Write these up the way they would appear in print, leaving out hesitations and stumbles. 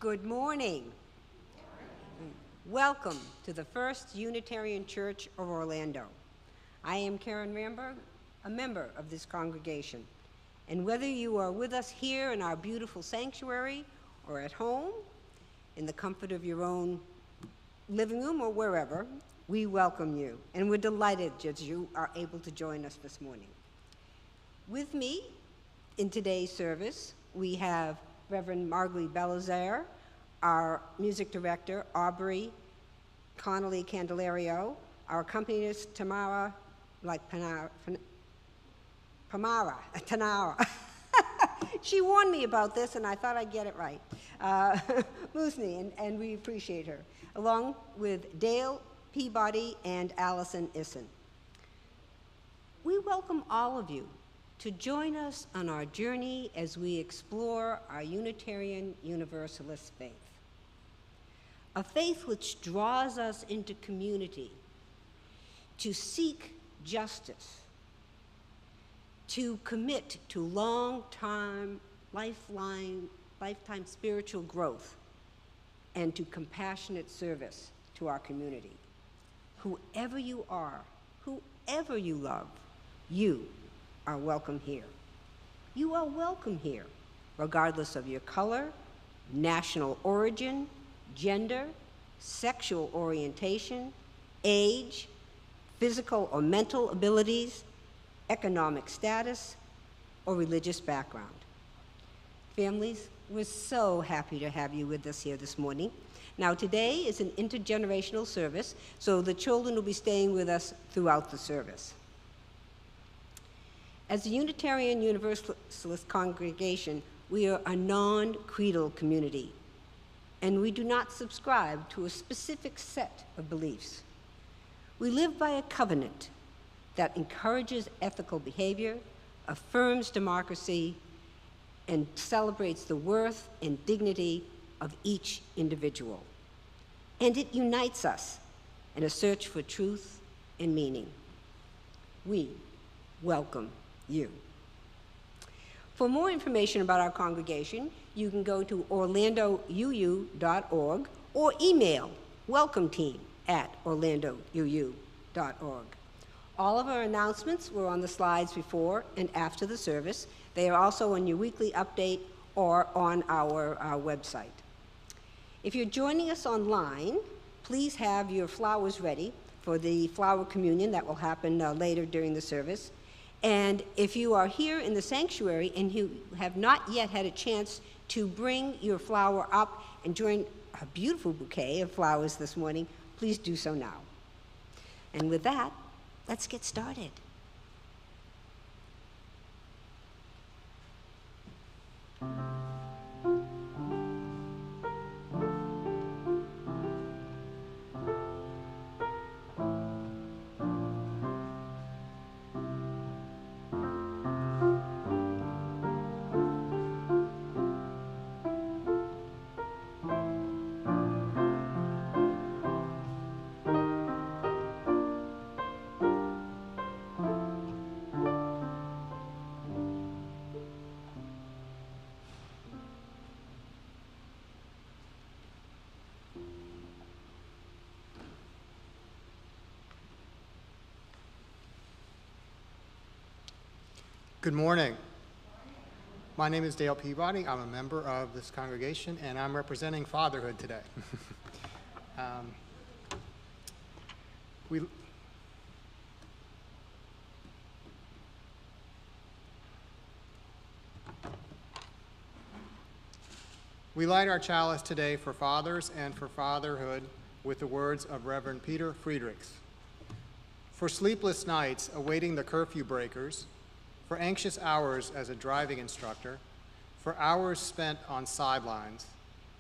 Good morning. Welcome to the First Unitarian Church of Orlando. I am Karen Ramberg, a member of this congregation. And whether you are with us here in our beautiful sanctuary or at home, in the comfort of your own living room or wherever, we welcome you. And we're delighted that you are able to join us this morning. With me in today's service, we have Reverend Margalie Belizaire, our music director, Aubrey, Connelly-Candelario, our accompanist, Tamara, Tanara. She warned me about this, and I thought I'd get it right. Musni, and we appreciate her, along with Dale Peabody and Allison Issen. We welcome all of you to join us on our journey as we explore our Unitarian Universalist faith. A faith which draws us into community, to seek justice, to commit to lifetime spiritual growth, and to compassionate service to our community. Whoever you are, whoever you love, you are welcome here. You are welcome here, regardless of your color, national origin, gender, sexual orientation, age, physical or mental abilities, economic status, or religious background. Families, we're so happy to have you with us here this morning. Now, today is an intergenerational service, so the children will be staying with us throughout the service. As a Unitarian Universalist congregation, we are a non-creedal community, and we do not subscribe to a specific set of beliefs. We live by a covenant that encourages ethical behavior, affirms democracy, and celebrates the worth and dignity of each individual. And it unites us in a search for truth and meaning. We welcome you. For more information about our congregation, you can go to orlandouu.org or email welcometeam@orlandouu.org. All of our announcements were on the slides before and after the service. They are also on your weekly update or on our website. If you're joining us online, please have your flowers ready for the flower communion that will happen later during the service. And if you are here in the sanctuary and you have not yet had a chance to bring your flower up and join a beautiful bouquet of flowers this morning, please do so now. And with that, let's get started. Good morning. My name is Dale Peabody. I'm a member of this congregation, and I'm representing fatherhood today. We light our chalice today for fathers and for fatherhood with the words of Reverend Peter Friedrichs. For sleepless nights awaiting the curfew breakers, for anxious hours as a driving instructor, for hours spent on sidelines,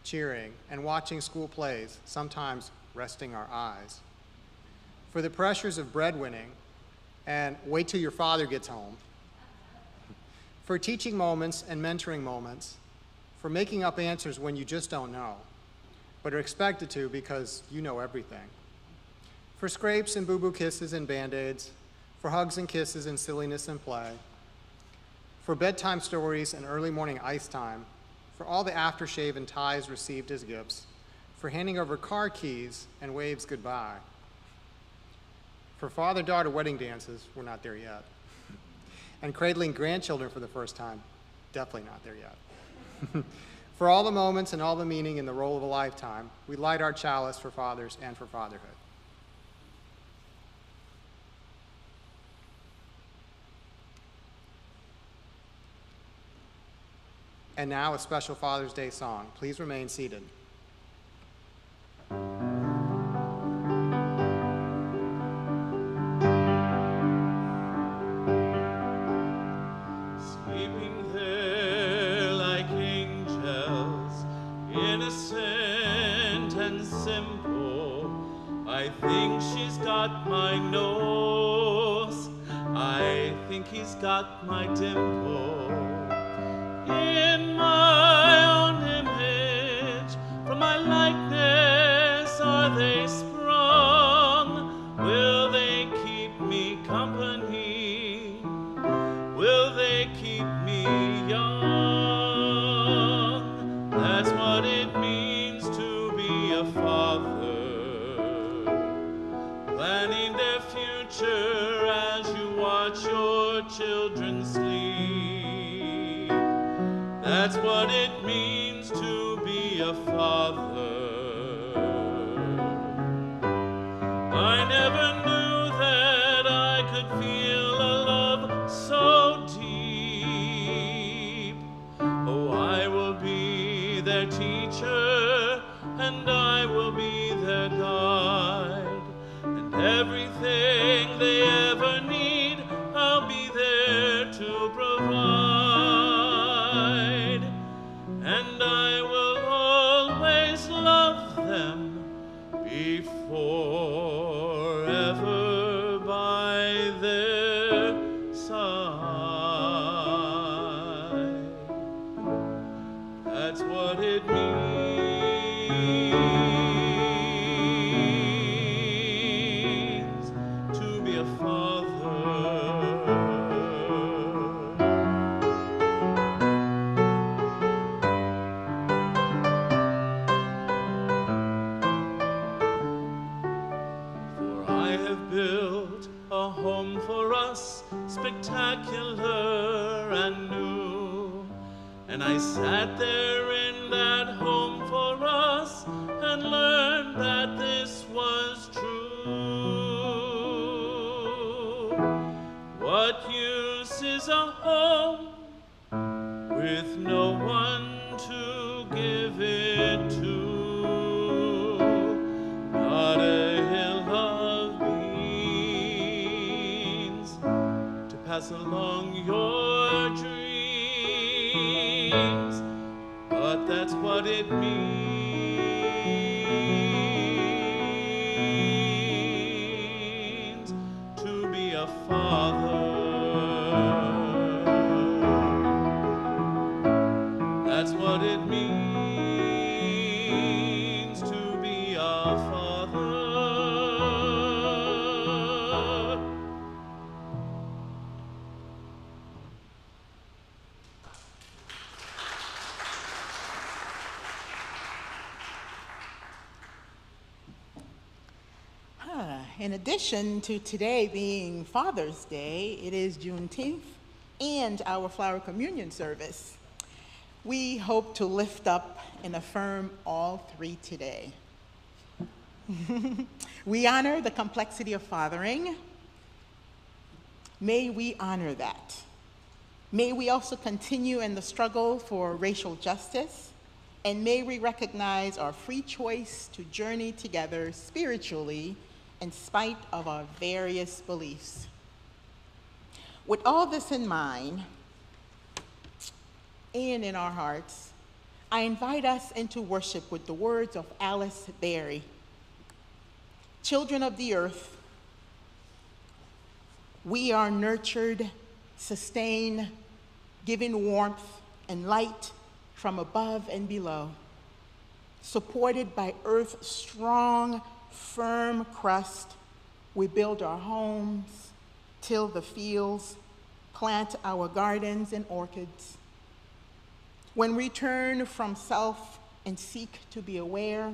cheering and watching school plays, sometimes resting our eyes, for the pressures of breadwinning and wait till your father gets home, for teaching moments and mentoring moments, for making up answers when you just don't know, but are expected to because you know everything, for scrapes and boo-boo kisses and Band-Aids, for hugs and kisses and silliness and play, for bedtime stories and early morning ice time, for all the aftershave and ties received as gifts, for handing over car keys and waves goodbye, for father-daughter wedding dances, we're not there yet, and cradling grandchildren for the first time, definitely not there yet. For all the moments and all the meaning in the role of a lifetime, we light our chalice for fathers and for fatherhood. And now a special Father's Day song. Please remain seated. Sleeping there like angels, innocent and simple. I think she's got my nose. I think he's got my dimple. In my own image, from my likeness are they sprung. Will they keep me company? Will they keep me young? That's what it means to be a father, planning their future as you watch your children sleep. That's what it means to be a father. I never knew that I could feel a love so deep. Oh, I will be their teacher, and I will be their guide, and everything they ever need, I'll be there to provide. And I will always love them, be forever by their side. That's what it means to be a father. Built a home for us, spectacular and new. And I sat there in that home for us and learned that this was true. What use is a home with no one to give it to? Not a hill of beans to pass along your dreams, but that's what it means to be a father. That's what it means to be a father. In addition to today being Father's Day, it is Juneteenth and our Flower Communion service. We hope to lift up and affirm all three today. We honor the complexity of fathering. May we honor that. May we also continue in the struggle for racial justice, and may we recognize our free choice to journey together spiritually in spite of our various beliefs. With all this in mind, and in our hearts, I invite us into worship with the words of Alice Berry. Children of the earth, we are nurtured, sustained, given warmth and light from above and below, supported by earth's strong, firm crust. We build our homes, till the fields, plant our gardens and orchids. When we turn from self and seek to be aware,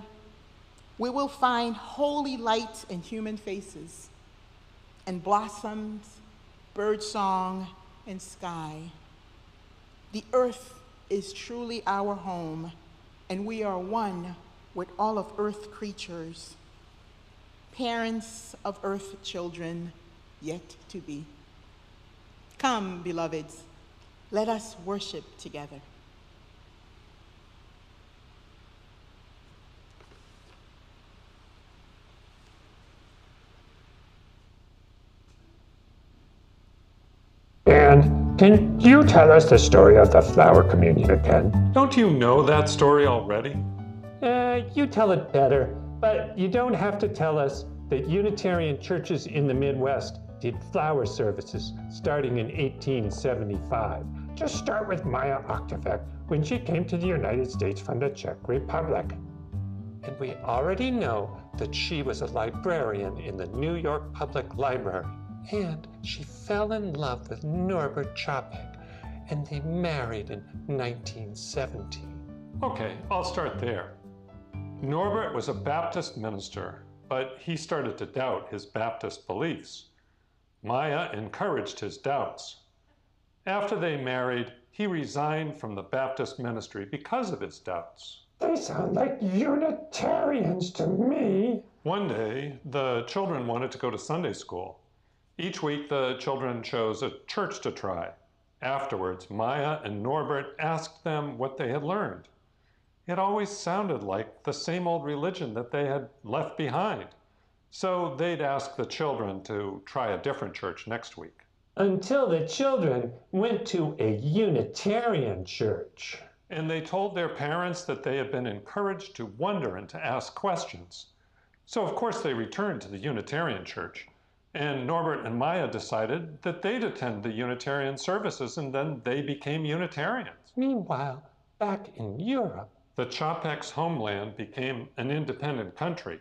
we will find holy light in human faces, and blossoms, birdsong, and sky. The earth is truly our home, and we are one with all of earth creatures, parents of earth children yet to be. Come, beloveds, let us worship together. And can you tell us the story of the flower communion again? Don't you know that story already? You tell it better, but you don't have to tell us that Unitarian churches in the Midwest did flower services starting in 1875. Just start with Maya Octavek when she came to the United States from the Czech Republic. And we already know that she was a librarian in the New York Public Library. And she fell in love with Norbert Čapek, and they married in 1917. Okay, I'll start there. Norbert was a Baptist minister, but he started to doubt his Baptist beliefs. Maya encouraged his doubts. After they married, he resigned from the Baptist ministry because of his doubts. They sound like Unitarians to me. One day, the children wanted to go to Sunday school. Each week, the children chose a church to try. Afterwards, Maya and Norbert asked them what they had learned. It always sounded like the same old religion that they had left behind. So they'd ask the children to try a different church next week. Until the children went to a Unitarian church. And they told their parents that they had been encouraged to wonder and to ask questions. So of course they returned to the Unitarian church. And Norbert and Maya decided that they'd attend the Unitarian services, and then they became Unitarians. Meanwhile, back in Europe, the Čapek's homeland became an independent country.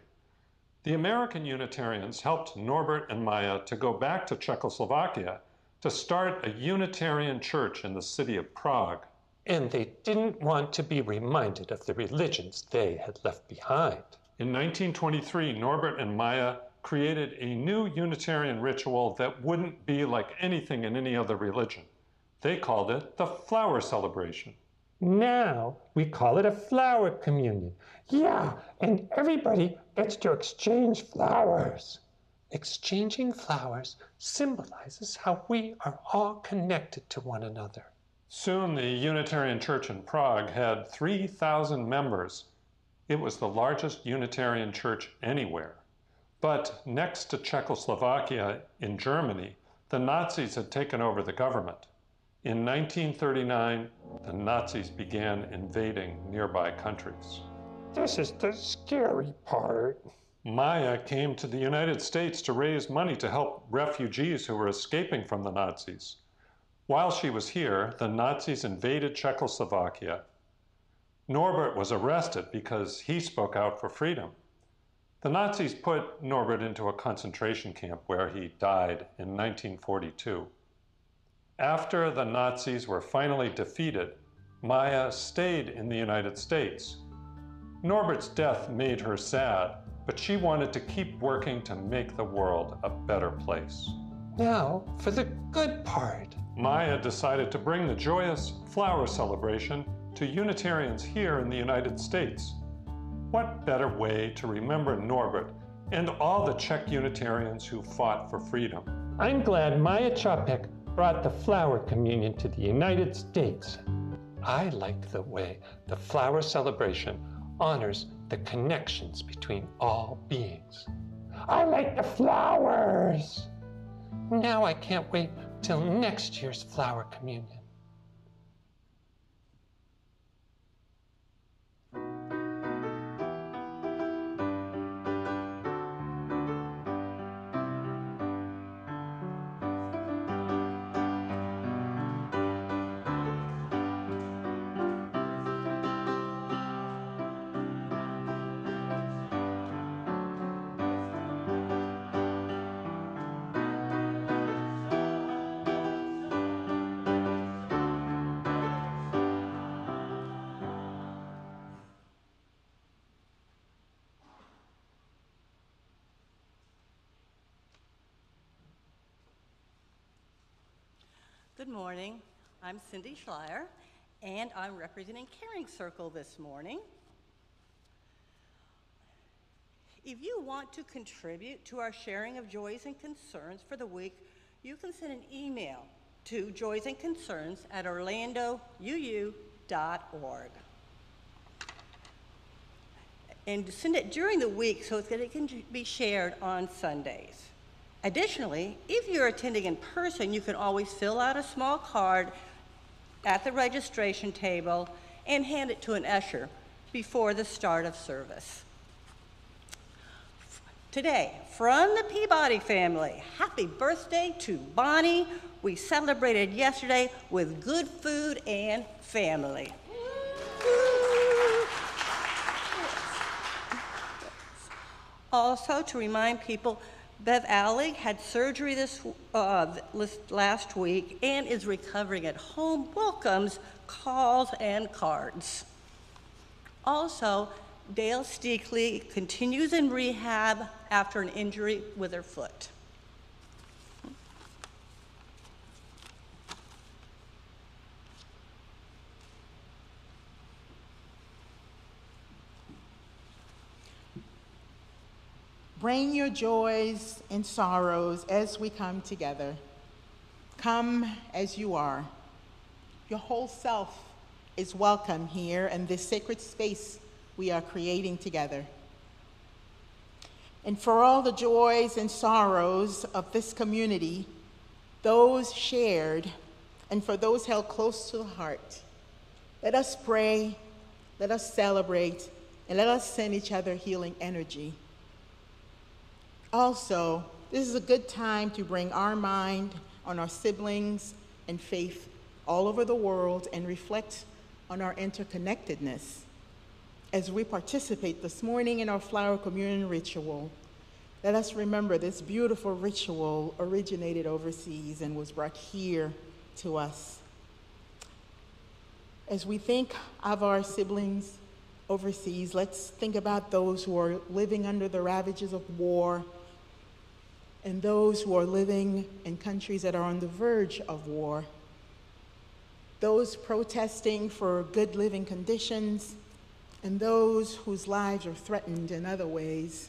The American Unitarians helped Norbert and Maya to go back to Czechoslovakia to start a Unitarian church in the city of Prague. And they didn't want to be reminded of the religions they had left behind. In 1923, Norbert and Maya created a new Unitarian ritual that wouldn't be like anything in any other religion. They called it the flower celebration. Now we call it a flower communion. Yeah, and everybody gets to exchange flowers. Exchanging flowers symbolizes how we are all connected to one another. Soon the Unitarian Church in Prague had 3,000 members. It was the largest Unitarian church anywhere. But next to Czechoslovakia in Germany, the Nazis had taken over the government. In 1939, the Nazis began invading nearby countries. This is the scary part. Maya came to the United States to raise money to help refugees who were escaping from the Nazis. While she was here, the Nazis invaded Czechoslovakia. Norbert was arrested because he spoke out for freedom. The Nazis put Norbert into a concentration camp where he died in 1942. After the Nazis were finally defeated, Maya stayed in the United States. Norbert's death made her sad, but she wanted to keep working to make the world a better place. Now for the good part. Maya decided to bring the joyous flower celebration to Unitarians here in the United States. What better way to remember Norbert and all the Czech Unitarians who fought for freedom? I'm glad Maya Čapek brought the flower communion to the United States. I like the way the flower celebration honors the connections between all beings. I like the flowers! Now I can't wait till next year's flower communion. Good morning. I'm Cindy Schleier, and I'm representing Caring Circle this morning. If you want to contribute to our sharing of joys and concerns for the week, you can send an email to joysandconcerns@orlandouu.org. And send it during the week so that it can be shared on Sundays. Additionally, if you're attending in person, you can always fill out a small card at the registration table and hand it to an usher before the start of service. Today, from the Peabody family, happy birthday to Bonnie. We celebrated yesterday with good food and family. Also, to remind people, Bev Alig had surgery this last week and is recovering at home. Welcomes calls and cards. Also, Dale Steakley continues in rehab after an injury with her foot. Bring your joys and sorrows as we come together. Come as you are. Your whole self is welcome here in this sacred space we are creating together. And for all the joys and sorrows of this community, those shared, and for those held close to the heart, let us pray, let us celebrate, and let us send each other healing energy. Also, this is a good time to bring our mind on our siblings and faith all over the world and reflect on our interconnectedness. As we participate this morning in our flower communion ritual, let us remember this beautiful ritual originated overseas and was brought here to us. As we think of our siblings overseas, let's think about those who are living under the ravages of war and those who are living in countries that are on the verge of war, those protesting for good living conditions, and those whose lives are threatened in other ways,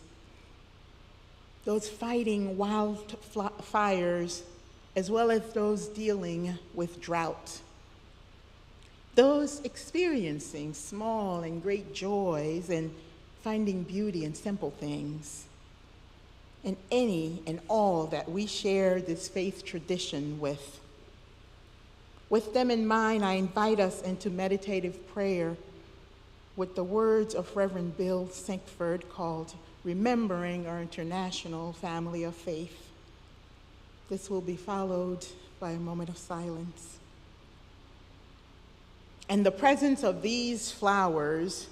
those fighting wildfires, as well as those dealing with drought, those experiencing small and great joys and finding beauty in simple things, and any and all that we share this faith tradition with. With them in mind, I invite us into meditative prayer with the words of Reverend Bill Sinkford called Remembering Our International Family of Faith. This will be followed by a moment of silence. In the presence of these flowers,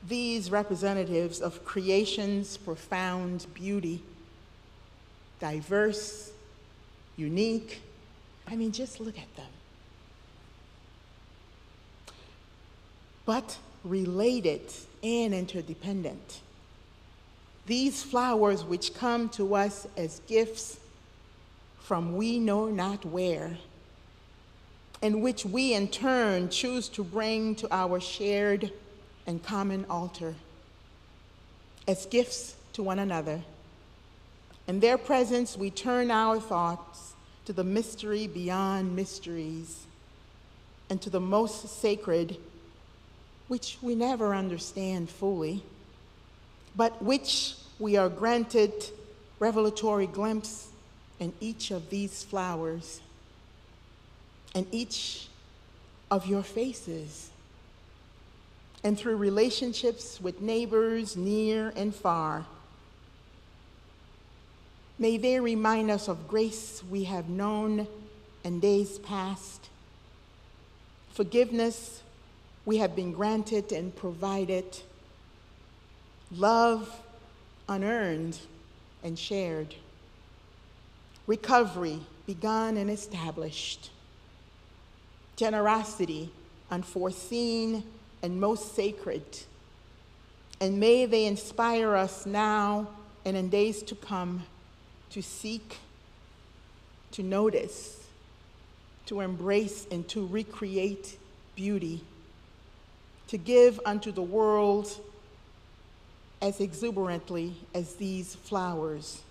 these representatives of creation's profound beauty, diverse, unique, just look at them. But related and interdependent. These flowers which come to us as gifts from we know not where, and which we in turn choose to bring to our shared and common altar as gifts to one another. In their presence, we turn our thoughts to the mystery beyond mysteries and to the most sacred, which we never understand fully, but which we are granted revelatory glimpse in each of these flowers and each of your faces, and through relationships with neighbors near and far. May they remind us of grace we have known in days past, forgiveness we have been granted and provided, love unearned and shared, recovery begun and established, generosity unforeseen and most sacred. And may they inspire us now and in days to come to seek, to notice, to embrace and to recreate beauty, to give unto the world as exuberantly as these flowers.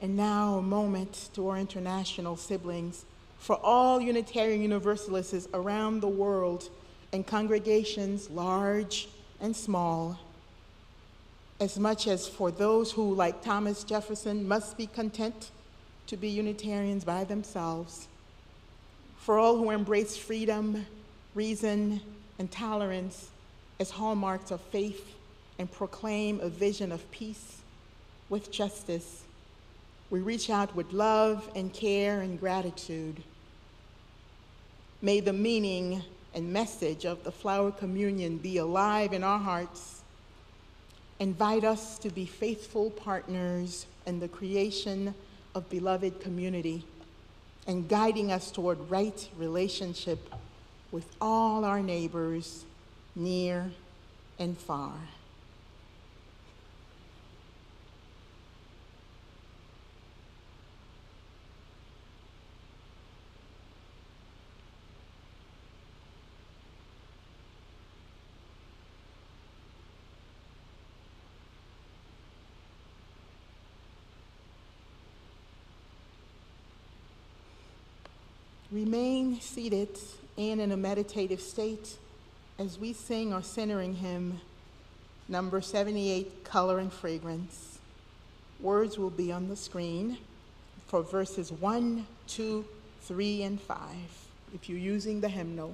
And now a moment to our international siblings, for all Unitarian Universalists around the world and congregations large and small, as much as for those who, like Thomas Jefferson, must be content to be Unitarians by themselves, for all who embrace freedom, reason, and tolerance as hallmarks of faith and proclaim a vision of peace with justice, we reach out with love and care and gratitude. May the meaning and message of the Flower Communion be alive in our hearts. Invite us to be faithful partners in the creation of beloved community and guiding us toward right relationship with all our neighbors, near and far. Remain seated and in a meditative state as we sing our centering hymn, number 78, Color and Fragrance. Words will be on the screen for verses 1, 2, 3, and 5, if you're using the hymnal.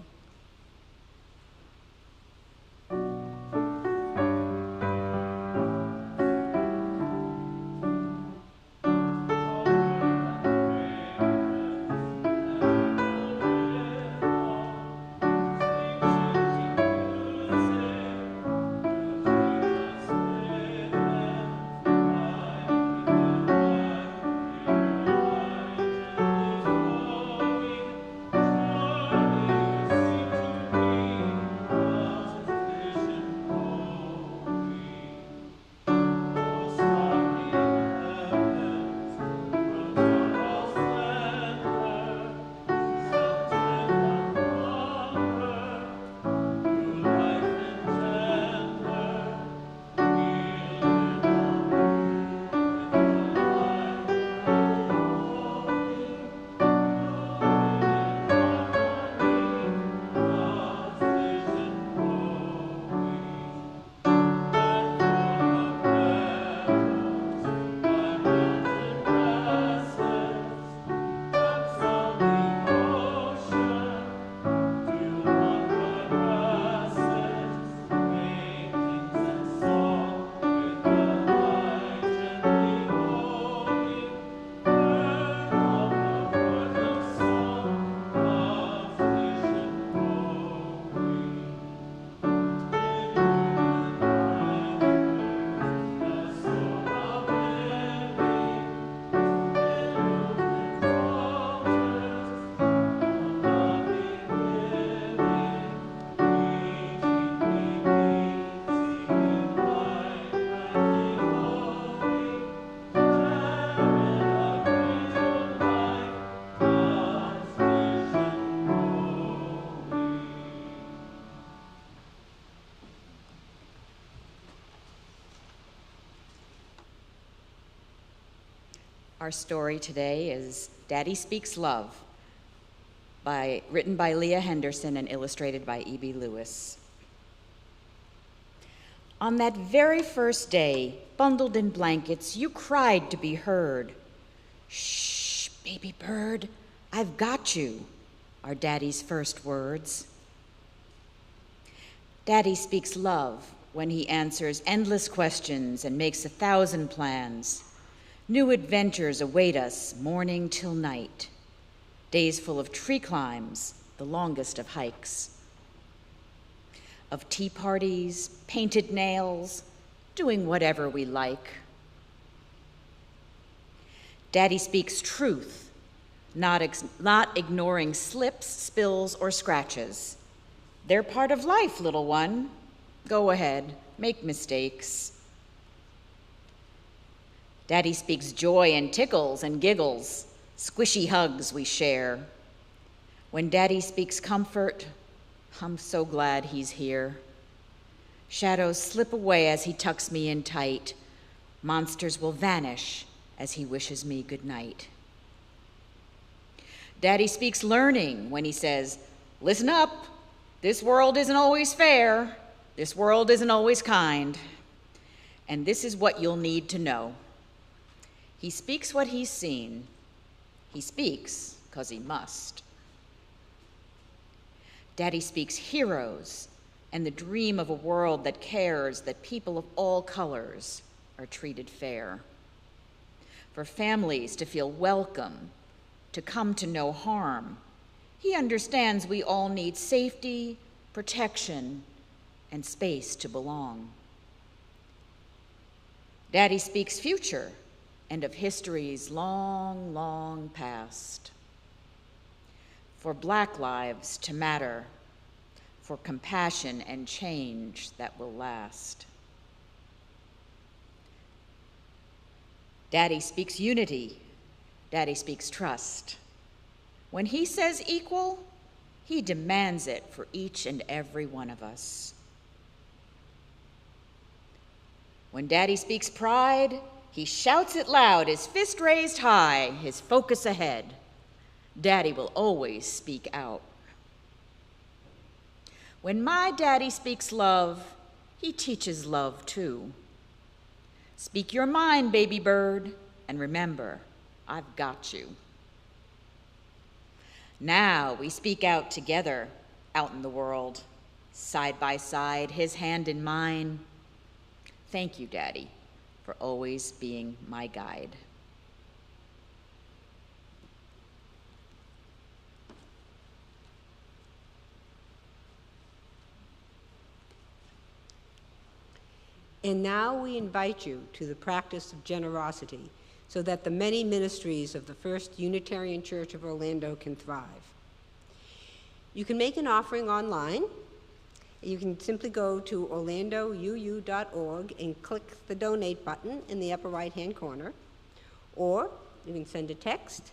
Our story today is Daddy Speaks Love, written by Leah Henderson and illustrated by E.B. Lewis. On that very first day, bundled in blankets, you cried to be heard. Shh, baby bird, I've got you, are Daddy's first words. Daddy speaks love when he answers endless questions and makes 1,000 plans. New adventures await us morning till night. Days full of tree climbs, the longest of hikes. Of tea parties, painted nails, doing whatever we like. Daddy speaks truth, not ignoring slips, spills, or scratches. They're part of life, little one. Go ahead, make mistakes. Daddy speaks joy and tickles and giggles, Squishy hugs we share. When Daddy speaks comfort, I'm so glad he's here. Shadows slip away as he tucks me in tight. Monsters will vanish as he wishes me good night. Daddy speaks learning when he says, listen up, this world isn't always fair. This world isn't always kind. And this is what you'll need to know. He speaks what he's seen. He speaks because he must. Daddy speaks heroes and the dream of a world that cares that people of all colors are treated fair. For families to feel welcome, to come to no harm. He understands we all need safety, protection, and space to belong. Daddy speaks future and of history's long, long past. For Black lives to matter, for compassion and change that will last. Daddy speaks unity. Daddy speaks trust. When he says equal, he demands it for each and every one of us. When Daddy speaks pride, he shouts it loud, his fist raised high, his focus ahead. Daddy will always speak out. When my daddy speaks love, he teaches love too. Speak your mind, baby bird, and remember, I've got you. Now we speak out together, out in the world, side by side, his hand in mine. Thank you, Daddy, for always being my guide. And now we invite you to the practice of generosity so that the many ministries of the First Unitarian Church of Orlando can thrive. You can make an offering online. You can simply go to orlandouu.org and click the donate button in the upper right-hand corner, or you can send a text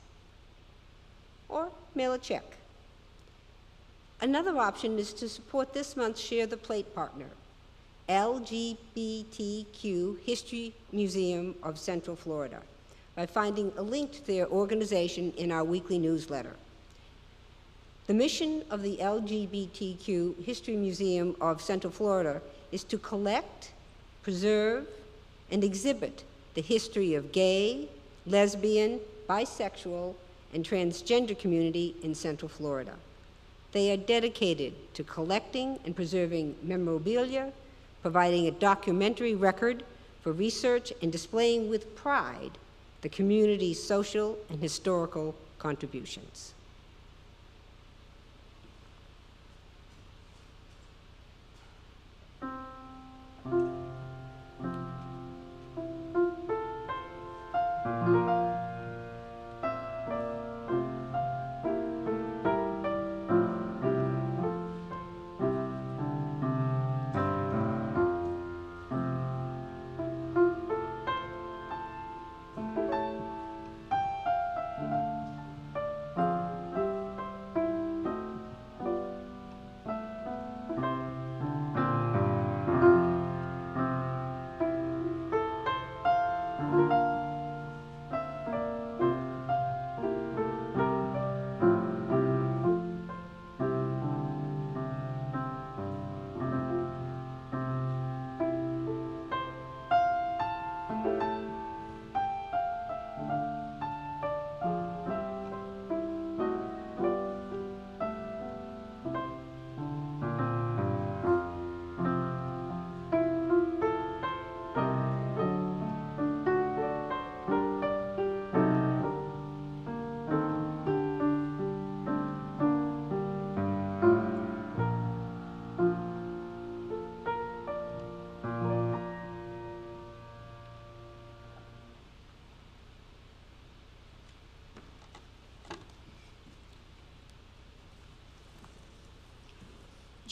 or mail a check. Another option is to support this month's Share the Plate partner, LGBTQ History Museum of Central Florida, by finding a link to their organization in our weekly newsletter. The mission of the LGBTQ History Museum of Central Florida is to collect, preserve, and exhibit the history of gay, lesbian, bisexual, and transgender community in Central Florida. They are dedicated to collecting and preserving memorabilia, providing a documentary record for research, and displaying with pride the community's social and historical contributions.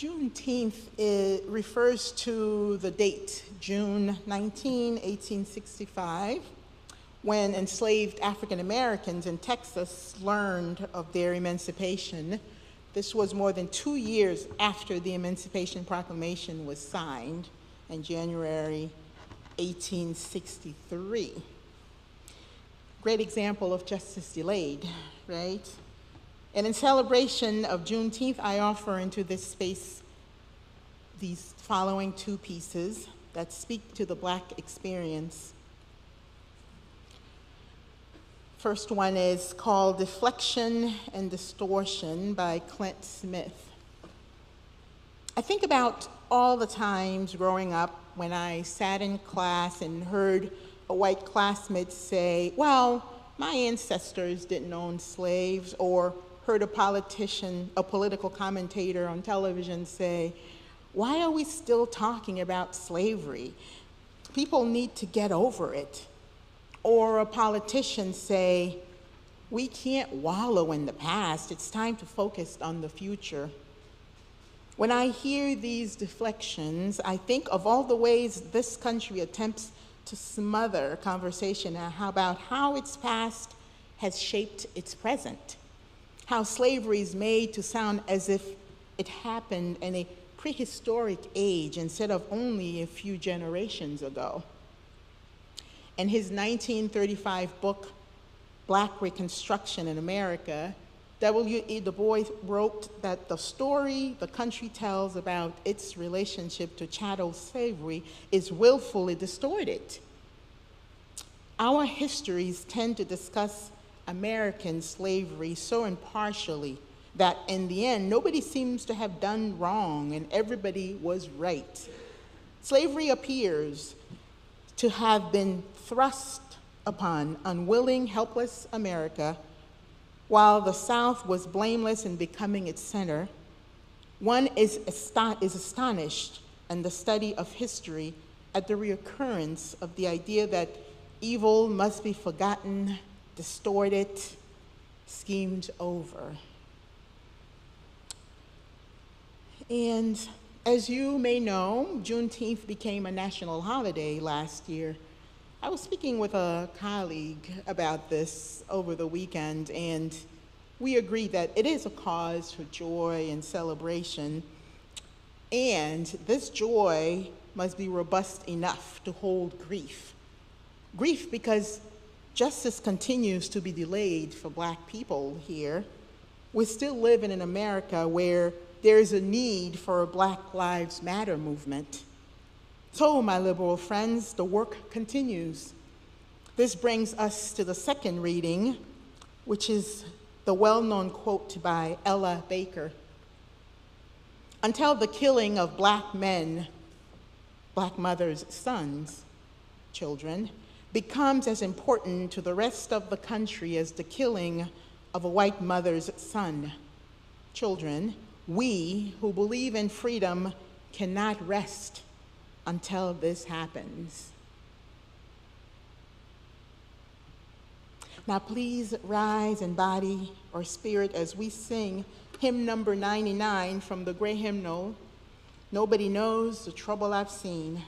Juneteenth refers to the date, June 19, 1865, when enslaved African Americans in Texas learned of their emancipation. This was more than 2 years after the Emancipation Proclamation was signed in January 1863. Great example of justice delayed, right? And in celebration of Juneteenth, I offer into this space these following 2 pieces that speak to the Black experience. First one is called Deflection and Distortion by Clint Smith. I think about all the times growing up when I sat in class and heard a white classmate say, well, my ancestors didn't own slaves, or heard a politician, a political commentator on television say, why are we still talking about slavery? People need to get over it. Or a politician say, we can't wallow in the past, it's time to focus on the future. When I hear these deflections, I think of all the ways this country attempts to smother conversation about how its past has shaped its present, how slavery is made to sound as if it happened in a prehistoric age instead of only a few generations ago. In his 1935 book, Black Reconstruction in America, W.E. Du Bois wrote that the story the country tells about its relationship to chattel slavery is willfully distorted. Our histories tend to discuss American slavery so impartially that in the end, nobody seems to have done wrong and everybody was right. Slavery appears to have been thrust upon unwilling, helpless America, while the South was blameless in becoming its center. One is astonished in the study of history at the reoccurrence of the idea that evil must be forgotten, distorted, schemed over. And as you may know, Juneteenth became a national holiday last year. I was speaking with a colleague about this over the weekend, and we agreed that it is a cause for joy and celebration, and this joy must be robust enough to hold grief. Grief because justice continues to be delayed for Black people here. We still live in an America where there is a need for a Black Lives Matter movement. So, my liberal friends, the work continues. This brings us to the second reading, which is the well-known quote by Ella Baker. Until the killing of Black men, Black mothers' sons, children, becomes as important to the rest of the country as the killing of a white mother's son, children, we who believe in freedom cannot rest until this happens. Now please rise in body or spirit as we sing hymn number 99 from the gray hymnal, Nobody Knows the Trouble I've Seen.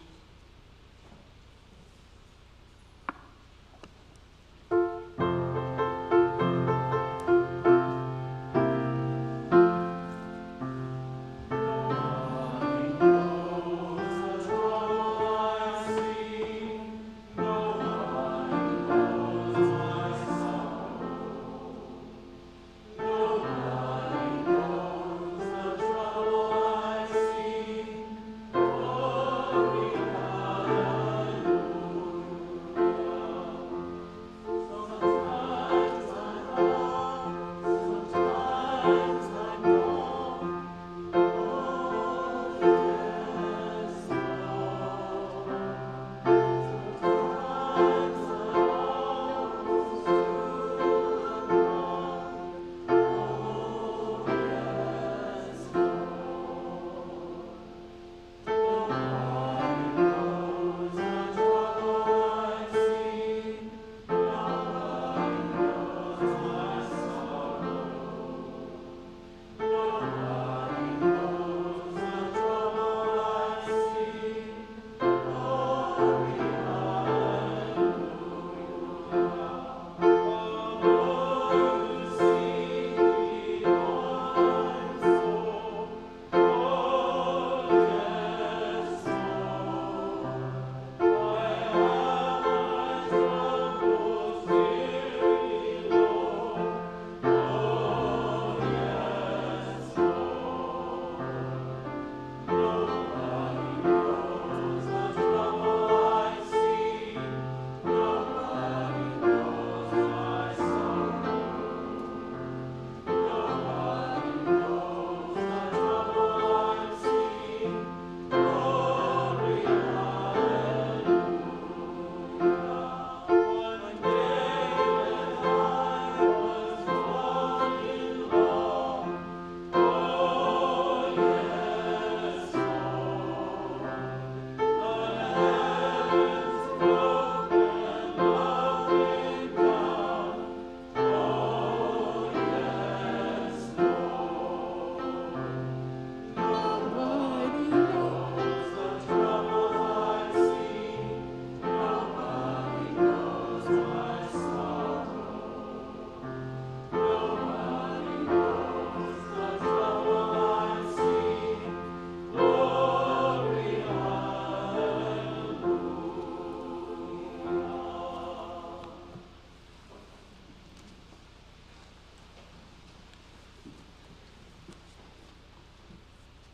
Glory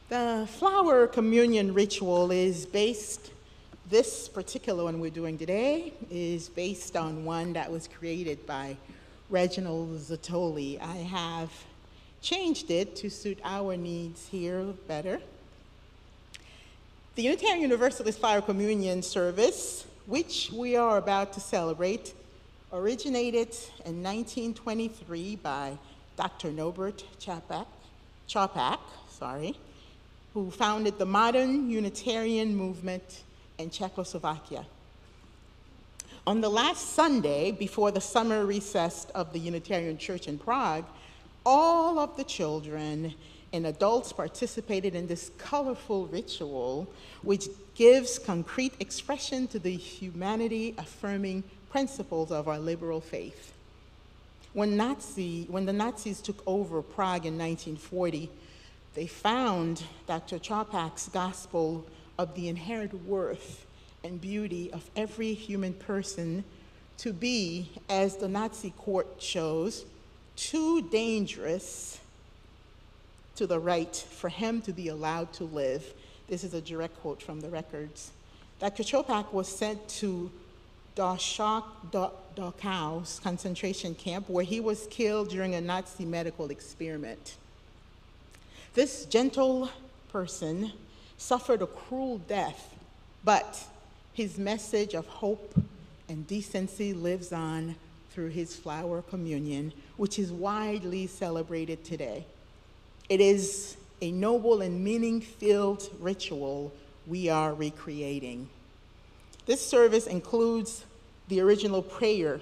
The flower communion ritual is based, this particular one we're doing today, is based on one that was created by Reginald Zottoli. I have changed it to suit our needs here better. The Unitarian Universalist Flower Communion service, which we are about to celebrate, originated in 1923 by Dr. Norbert Chopak, who founded the modern Unitarian movement in Czechoslovakia. On the last Sunday before the summer recess of the Unitarian Church in Prague, all of the children and adults participated in this colorful ritual, which gives concrete expression to the humanity-affirming principles of our liberal faith. When the Nazis took over Prague in 1940, they found Dr. Chopak's gospel of the inherent worth and beauty of every human person to be, as the Nazi court shows, too dangerous to the right for him to be allowed to live. This is a direct quote from the records. Dr. Chopak was sent to Dachau's concentration camp, where he was killed during a Nazi medical experiment. This gentle person suffered a cruel death, but his message of hope and decency lives on through his flower communion, which is widely celebrated today. It is a noble and meaning-filled ritual we are recreating. This service includes the original prayer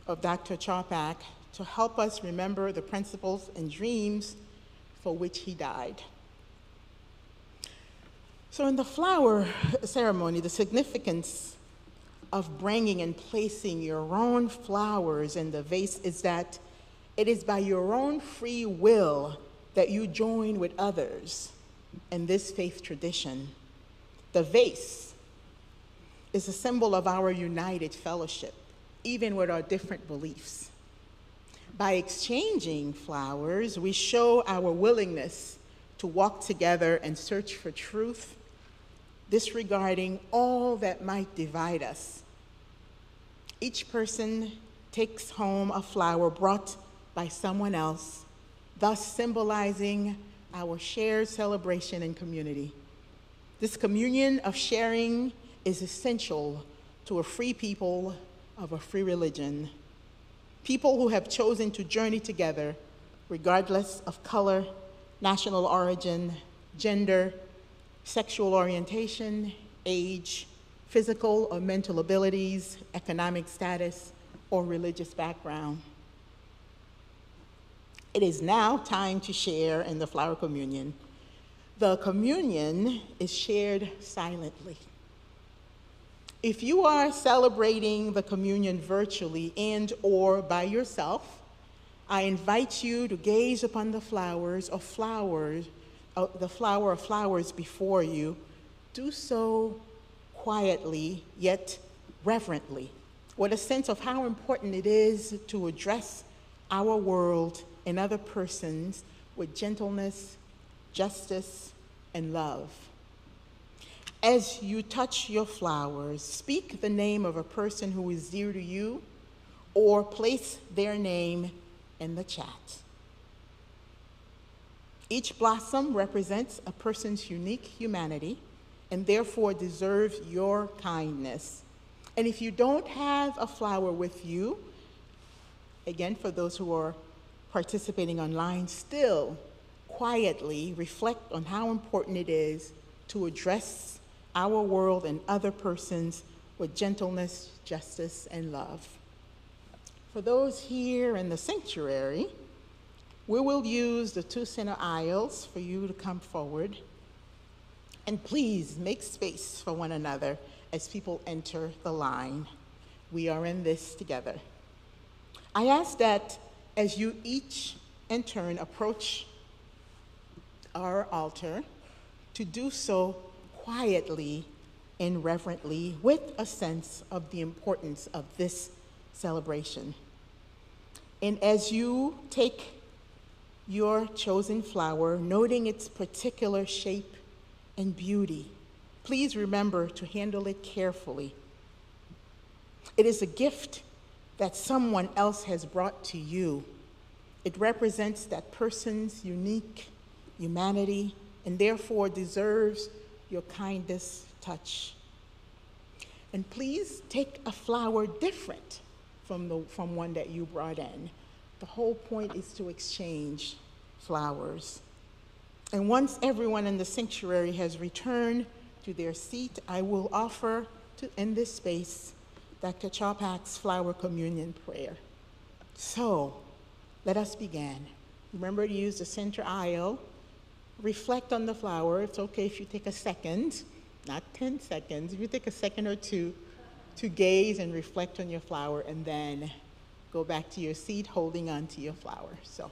of Dr. Chopak to help us remember the principles and dreams for which he died. So in the flower ceremony, the significance of bringing and placing your own flowers in the vase is that it is by your own free will that you join with others in this faith tradition. The vase is a symbol of our united fellowship, even with our different beliefs. By exchanging flowers, we show our willingness to walk together and search for truth, disregarding all that might divide us. Each person takes home a flower brought by someone else, thus symbolizing our shared celebration and community. This communion of sharing is essential to a free people of a free religion. People who have chosen to journey together, regardless of color, national origin, gender, sexual orientation, age, physical or mental abilities, economic status, or religious background. It is now time to share in the flower communion. The communion is shared silently. If you are celebrating the communion virtually and/or by yourself, I invite you to gaze upon the flowers or the flower of flowers before you. Do so quietly, yet reverently, with a sense of how important it is to address our world and other persons with gentleness, justice, and love. As you touch your flowers, speak the name of a person who is dear to you, or place their name in the chat. Each blossom represents a person's unique humanity and therefore deserves your kindness. And if you don't have a flower with you, again, for those who are participating online, still quietly reflect on how important it is to address our world and other persons with gentleness, justice, and love. For those here in the sanctuary, we will use the two center aisles for you to come forward. And please make space for one another as people enter the line. We are in this together. I ask that as you each in turn approach our altar, to do so quietly and reverently with a sense of the importance of this celebration. And as you take your chosen flower, noting its particular shape and beauty. Please remember to handle it carefully. It is a gift that someone else has brought to you. It represents that person's unique humanity and therefore deserves your kindest touch. And please take a flower different from one that you brought in. The whole point is to exchange flowers. And once everyone in the sanctuary has returned to their seat, I will offer to end this space Dr. Chopak's flower communion prayer. So, let us begin. Remember to use the center aisle. Reflect on the flower. It's okay if you take a second, not 10 seconds. If you take a second or two to gaze and reflect on your flower, and then go back to your seat holding on to your flower. So.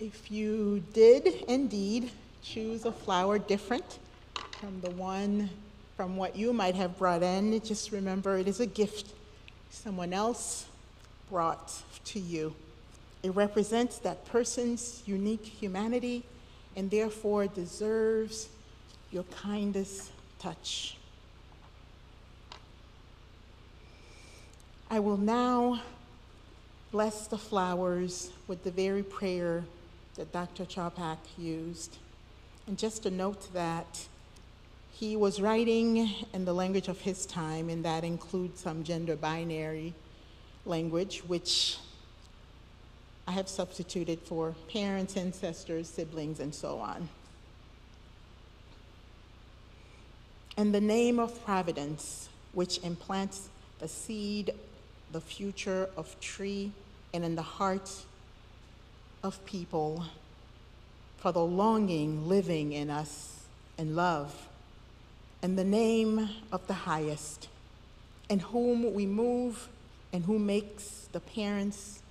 If you did indeed choose a flower different from what you might have brought in, just remember it is a gift someone else brought to you. It represents that person's unique humanity and therefore deserves your kindest touch. I will now bless the flowers with the very prayer that Dr. Chopak used. And just to note that he was writing in the language of his time, and that includes some gender binary language, which I have substituted for parents, ancestors, siblings, and so on. In the name of Providence, which implants the seed, the future of tree, and in the hearts of people, for the longing living in us and love, in the name of the highest, in whom we move and who makes the parents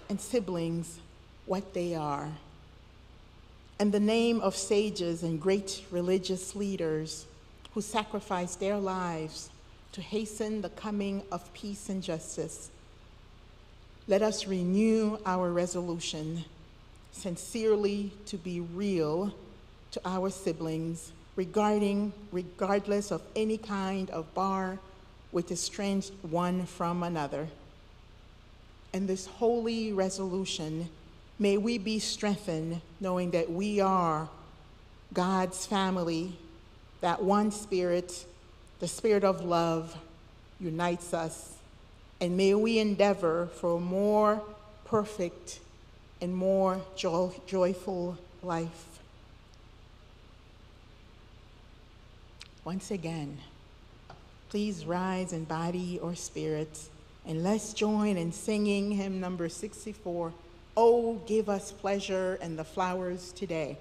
and siblings what they are, in the name of sages and great religious leaders who sacrificed their lives to hasten the coming of peace and justice, let us renew our resolution sincerely to be real to our siblings, regardless of any kind of bar which estranged one from another. In this holy resolution, may we be strengthened knowing that we are God's family, that one spirit, the spirit of love, unites us, and may we endeavor for a more perfect and more joyful life. Once again, please rise in body or spirit, and let's join in singing hymn number 64, "Oh, give us pleasure in the flowers today."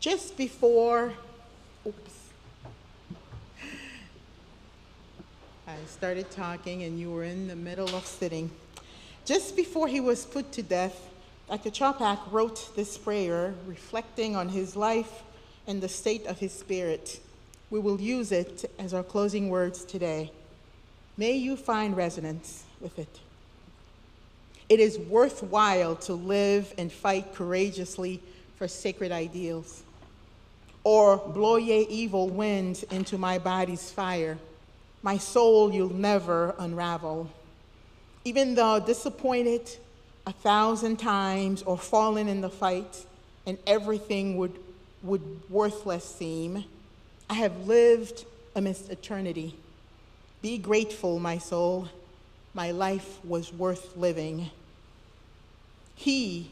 Just before, I started talking and you were in the middle of sitting. Just before he was put to death, Dr. Chopak wrote this prayer reflecting on his life and the state of his spirit. we will use it as our closing words today. May you find resonance with it. It is worthwhile to live and fight courageously for sacred ideals, or blow ye evil wind into my body's fire. My soul you'll never unravel. Even though disappointed 1,000 times or fallen in the fight and everything would worthless seem, I have lived amidst eternity. Be grateful, my soul. My life was worth living. He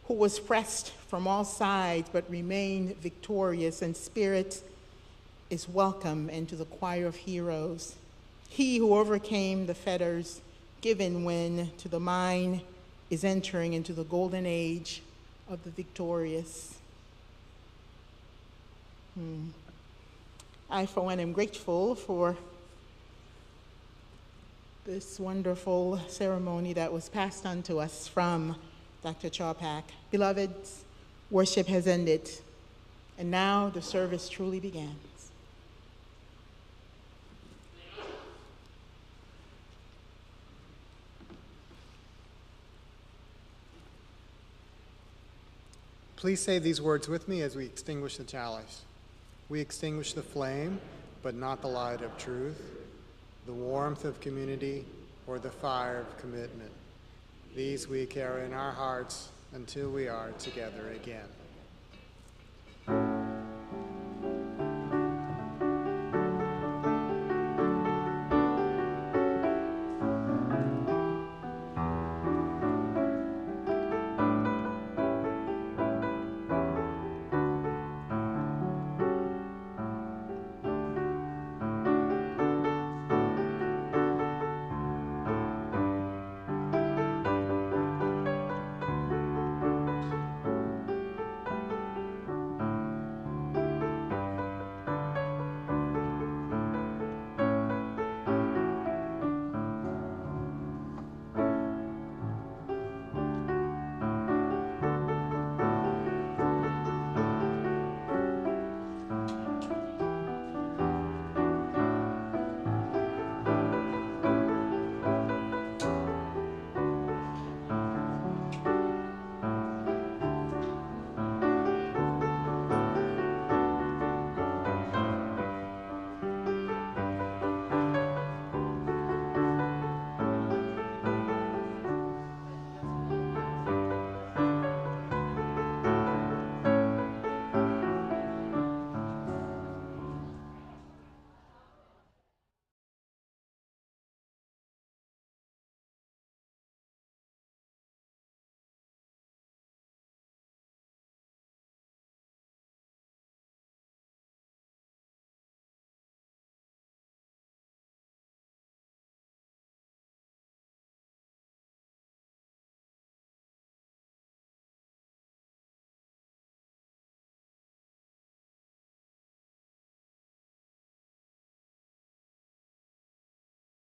who was pressed from all sides but remained victorious in spirit is welcome into the choir of heroes. He who overcame the fetters given when to the mind is entering into the golden age of the victorious. I, for one, am grateful for this wonderful ceremony that was passed on to us from Dr. Chaupak. Beloveds, worship has ended, and now the service truly begins. Please say these words with me as we extinguish the chalice. We extinguish the flame, but not the light of truth, the warmth of community, or the fire of commitment. These we carry in our hearts until we are together again.